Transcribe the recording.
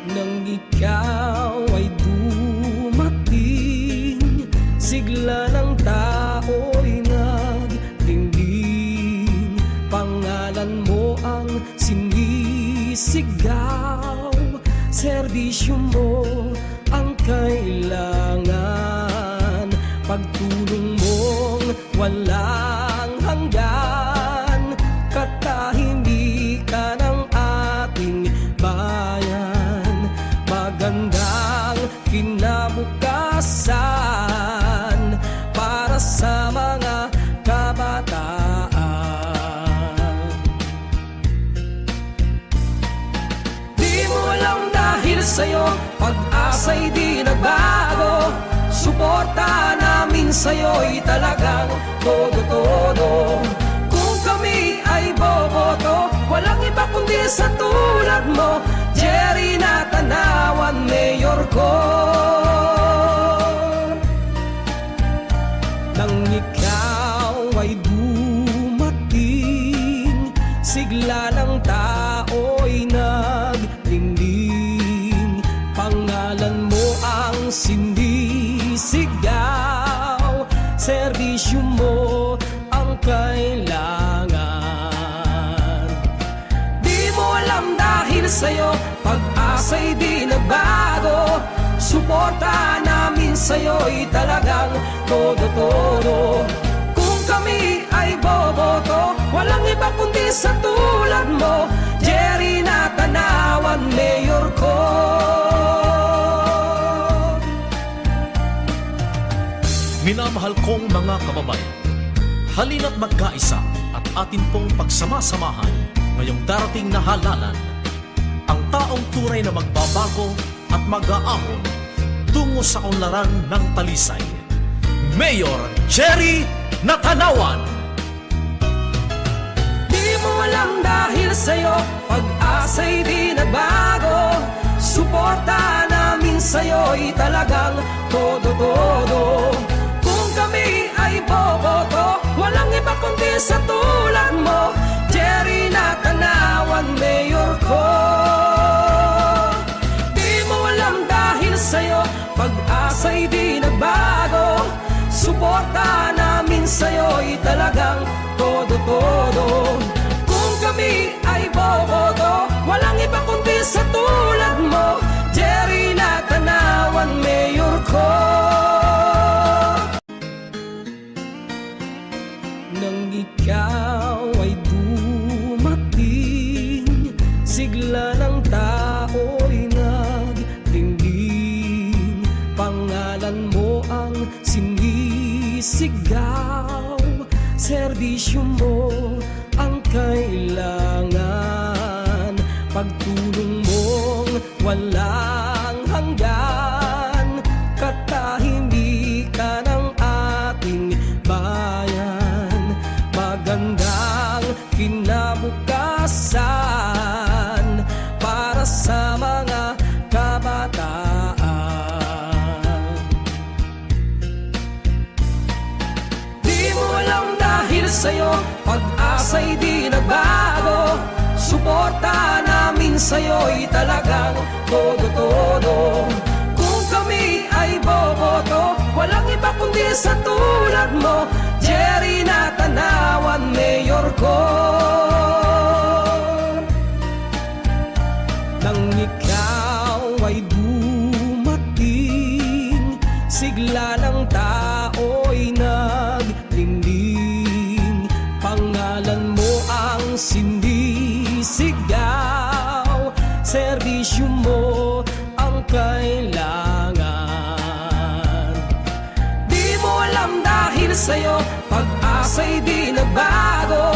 Nang ikaw ay dumating, sigla ng tao'y nagdingding. Pangalan mo ang sinisigaw, serbisyo mo ang kailangan, pagtulong mong walang hanggan, katahimikan ng ating bayan, magandang kinabukasan para sa mga kabataan. Di mo alam dahil sa'yo pag-asa'y di nagbago, suporta namin sa'yo'y talagang todo-todo. Kung kami ay boboto, walang iba kundi sa tulad mo, Jerry Natanawan, Mayor ko. Nang ikaw ay dumating, sigla ng tao'y nagdingding. Pangalan mo ang sinisigaw, serbisyo mo ang kailangan. Di mo alam dahil sa'yo pag-asa'y di nagbago, suporta namin sa'yo'y talagang todo-todo. Kung kami ay boboto, walang iba kundi sa tulad mo, Jerry Natanawan, Mayor ko. Minamahal kong mga kababayan, halina't magkaisa at atin pong pagsama-samahan ngayong darating na halalan ang taong tunay na magbabago at mag-aahon tungo sa unlaran ng talisay. Mayor Jerry Natanawan. Di mo alam dahil sa'yo pag-asa'y di nagbago, suporta namin sa'yo'y talagang todo-todo. Kung kami ay boboto, walang iba kundi sa tulad mo, Jerry Natanawan, Mayor ko. Di mo alam dahil sa'yo pag-asa'y di nagbago, suporta namin sa'yo'y talagang todo-todo. Kung kami ay boboto, walang iba kundi sa tulad mo, Jerry Natanawan, Mayor ko. Nang ikaw ay dumating, sigla ng tao'y nagdingding. Pangalan mo ang sinisigaw, serbisyo mo ang kailangan, pagtulong mong walang hanggan, katahimikan ng ating bayan, magandang kinabukasan para sa mga kabataan. Di mo alam dahil sa'yo pag-asa'y di nagbago, suporta namin sa'yo'y talagang todo-todo. Kung kami ay boboto, walang iba kundi sa tulad mo, Jerry Natanawan, Mayor ko. Nang ikaw ay dumating, sigla ng tao'y nagdingding. Pangalan mo ang sinisigaw, serbisyo mo ang kailangan. Di mo alam dahil sa'yo pag-asa'y di nagbago,